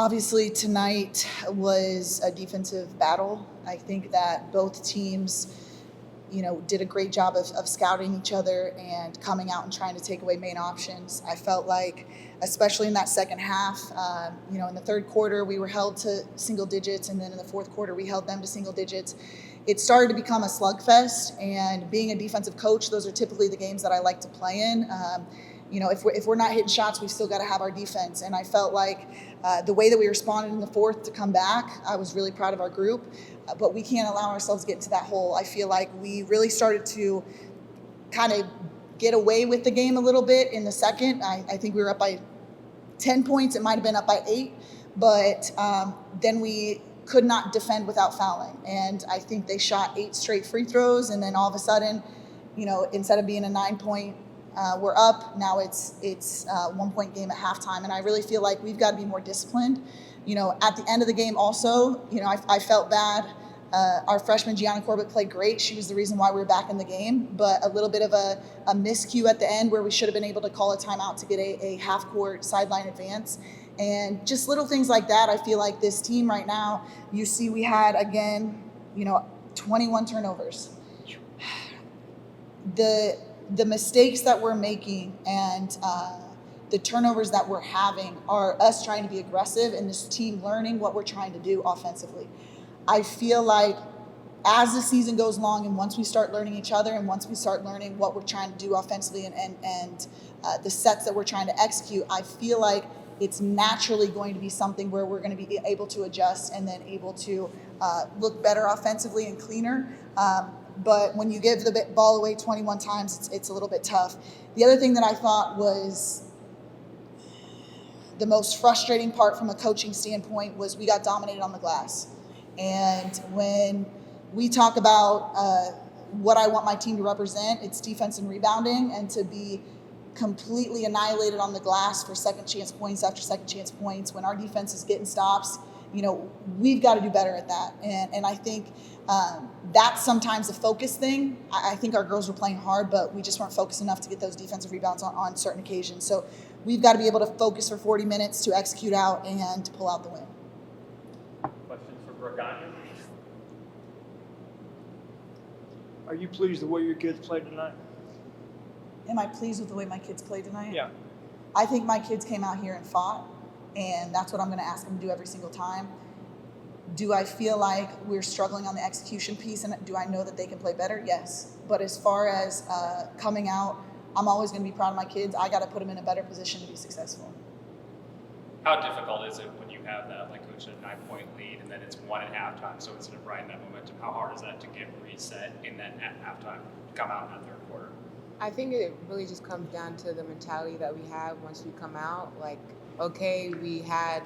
Obviously, tonight was a defensive battle. I think that both teams, did a great job of scouting each other and coming out and trying to take away main options. I felt like, especially in that second half, in the third quarter, we were held to single digits, and then in the fourth quarter, we held them to single digits. It started to become a slugfest, and being a defensive coach, those are typically the games that I like to play in. If we're not hitting shots, we've still got to have our defense. And I felt like the way that we responded in the fourth to come back, I was really proud of our group. But we can't allow ourselves to get into that hole. I feel like we really started to kind of get away with the game a little bit in the second. I think we were up by 10 points. It might have been up by 8. But then we could not defend without fouling. And I think they shot 8 straight free throws. And then all of a sudden, instead of being a 9-point, we're up. Now it's 1-point game at halftime. And I really feel like we've got to be more disciplined. At the end of the game also, I felt bad. Our freshman Gianna Corbett played great. She was the reason why we were back in the game. But a little bit of a miscue at the end where we should have been able to call a timeout to get a half-court sideline advance. And just little things like that. I feel like this team right now, you see we had, again, 21 turnovers. The mistakes that we're making and the turnovers that we're having are us trying to be aggressive and this team learning what we're trying to do offensively. I feel like as the season goes along and once we start learning each other and once we start learning what we're trying to do offensively and the sets that we're trying to execute, I feel like it's naturally going to be something where we're going to be able to adjust and then able to look better offensively and cleaner. But when you give the ball away 21 times, it's a little bit tough. The other thing that I thought was the most frustrating part from a coaching standpoint was we got dominated on the glass. And when we talk about what I want my team to represent, it's defense and rebounding, and to be completely annihilated on the glass for second chance points after second chance points when our defense is getting stops, we've got to do better at that. And I think that's sometimes a focus thing. I think our girls were playing hard, but we just weren't focused enough to get those defensive rebounds on certain occasions. So we've got to be able to focus for 40 minutes to execute out and to pull out the win. Questions for Brooke, Anya? Are you pleased with the way your kids played tonight? Am I pleased with the way my kids played tonight? Yeah. I think my kids came out here and fought, and that's what I'm going to ask them to do every single time. Do I feel like we're struggling on the execution piece, and do I know that they can play better? Yes. But as far as coming out, I'm always going to be proud of my kids. I got to put them in a better position to be successful. How difficult is it when you have that, like Coach said, 9-point lead, and then it's 1 at halftime, so instead of riding that momentum, how hard is that to get reset in that at halftime, come out in that third quarter? I think it really just comes down to the mentality that we have once we come out. Like, okay, we had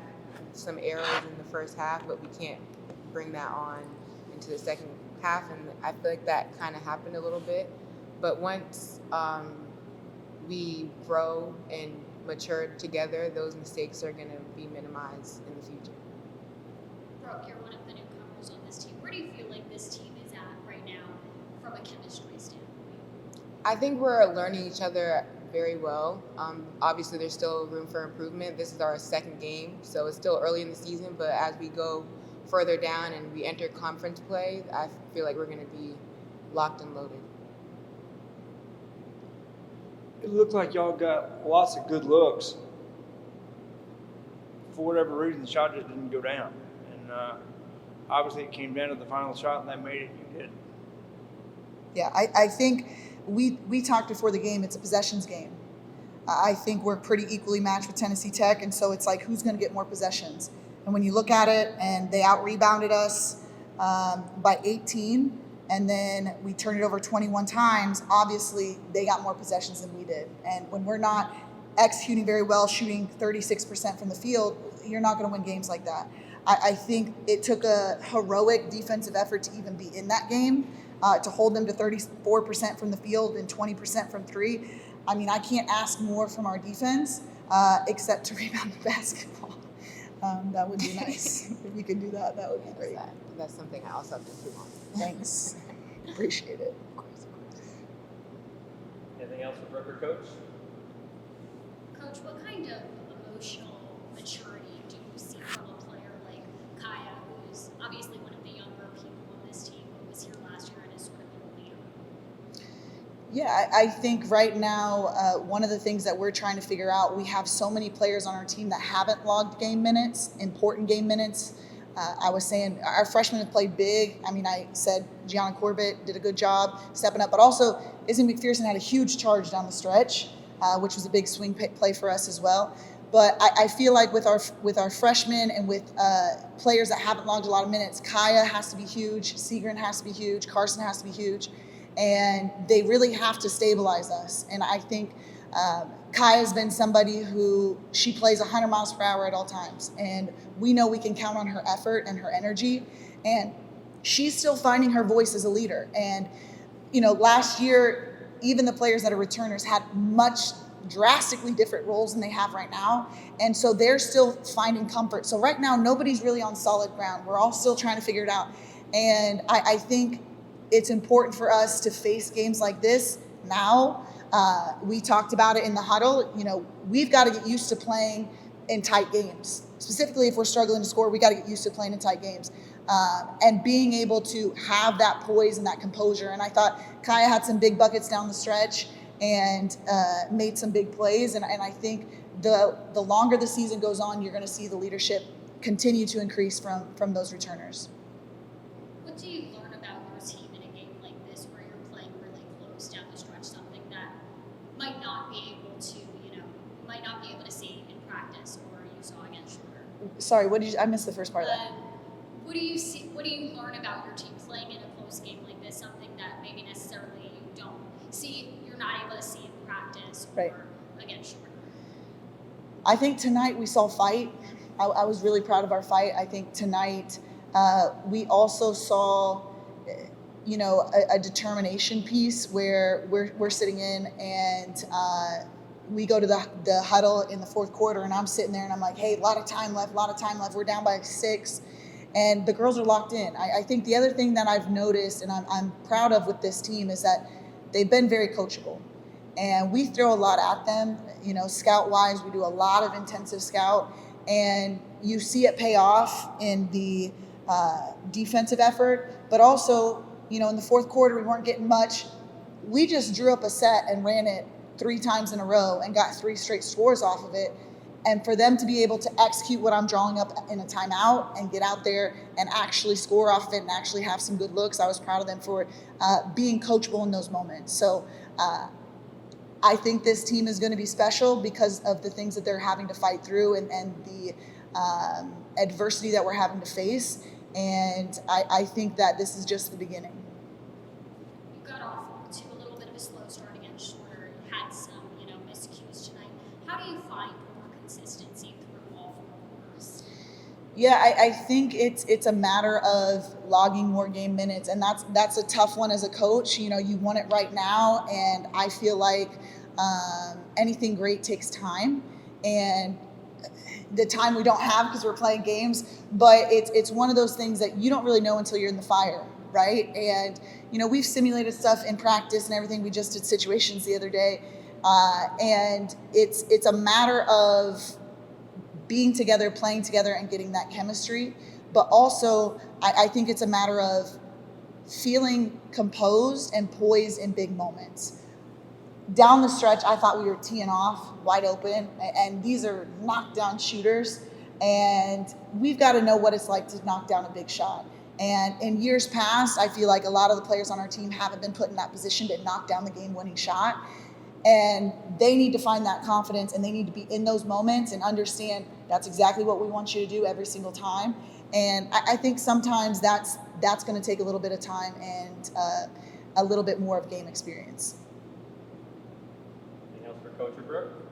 some errors in the first half, but we can't bring that on into the second half, and I feel like that kind of happened a little bit. But once we grow and mature together, those mistakes are going to be minimized in the future. Brooke, you're one of the newcomers on this team. Where do you feel like this team is at right now from a chemistry standpoint? I think we're learning each other very well. Obviously, there's still room for improvement. This is our second game, so it's still early in the season, but as we go further down and we enter conference play, I feel like we're going to be locked and loaded. It looked like y'all got lots of good looks. For whatever reason, the shot just didn't go down. And obviously it came down to the final shot and they made it. You did. Yeah, I think we talked before the game. It's a possessions game. I think we're pretty equally matched with Tennessee Tech, and so it's like who's going to get more possessions. And when you look at it, and they out-rebounded us by 18, and then we turned it over 21 times, obviously they got more possessions than we did. And when we're not executing very well, shooting 36% from the field, you're not going to win games like that. I think it took a heroic defensive effort to even be in that game, to hold them to 34% from the field and 20% from three. I mean, I can't ask more from our defense except to rebound the basketball. That would be nice. If we could do that, that would be great. That's something I also have to improve on. Thanks. Appreciate it. Of course. Anything else for Brooke or Coach? Coach, what kind of emotional maturity do you see from Yeah, I think right now, one of the things that we're trying to figure out, we have so many players on our team that haven't logged game minutes, important game minutes. I was saying our freshmen have played big. I mean, I said Gianna Corbett did a good job stepping up, but also Izzy McPherson had a huge charge down the stretch, which was a big swing play for us as well. But I feel like with our freshmen and with players that haven't logged a lot of minutes, Kaya has to be huge, Segrin has to be huge, Carson has to be huge, and they really have to stabilize us. And I think Kaya's been somebody who she plays 100 miles per hour at all times, and we know we can count on her effort and her energy, and she's still finding her voice as a leader. And last year, even the players that are returners had much drastically different roles than they have right now, and so they're still finding comfort. So right now, nobody's really on solid ground. We're all still trying to figure it out, and I think it's important for us to face games like this now. We talked about it in the huddle. We've got to get used to playing in tight games. Specifically, if we're struggling to score, we got to get used to playing in tight games and being able to have that poise and that composure. And I thought Kaya had some big buckets down the stretch and made some big plays. And I think the longer the season goes on, you're going to see the leadership continue to increase from those returners. What do you learn about your team in a game like this where you're playing really close down the stretch, something that might not be able to see in practice or you saw against Schirmer? Sorry, I missed the first part of that. What do you learn about your team playing in a close game like this, something that maybe necessarily you're not able to see in practice or right. against Schirmer? I think tonight we saw fight. I was really proud of our fight. I think tonight we also saw, a determination piece where we're sitting in and we go to the huddle in the fourth quarter and I'm sitting there and I'm like, hey, a lot of time left. We're down by 6 and the girls are locked in. I think the other thing that I've noticed and I'm proud of with this team is that they've been very coachable. And we throw a lot at them, scout-wise. We do a lot of intensive scout. And you see it pay off in the defensive effort. But also, in the fourth quarter, we weren't getting much. We just drew up a set and ran it 3 times in a row and got 3 straight scores off of it. And for them to be able to execute what I'm drawing up in a timeout and get out there and actually score off of it and actually have some good looks, I was proud of them for being coachable in those moments. So I think this team is going to be special because of the things that they're having to fight through and the adversity that we're having to face. And I think that this is just the beginning. You got off to a little bit of a slow start against Schirmer. Had some, miscues tonight. How do you find more consistency through all 4 quarters? Yeah, I think it's a matter of logging more game minutes, and that's a tough one as a coach. You want it right now, and I feel like anything great takes time, and the time we don't have because we're playing games. But it's one of those things that you don't really know until you're in the fire, right? And we've simulated stuff in practice and everything. We just did situations the other day, and it's a matter of being together, playing together, and getting that chemistry. But also, I think it's a matter of feeling composed and poised in big moments. Down the stretch, I thought we were teeing off wide open, and these are knockdown shooters, and we've got to know what it's like to knock down a big shot. And in years past, I feel like a lot of the players on our team haven't been put in that position to knock down the game-winning shot. And they need to find that confidence, and they need to be in those moments and understand that's exactly what we want you to do every single time. And I think sometimes that's going to take a little bit of time and a little bit more of game experience. Anything else for Coach or Brooke?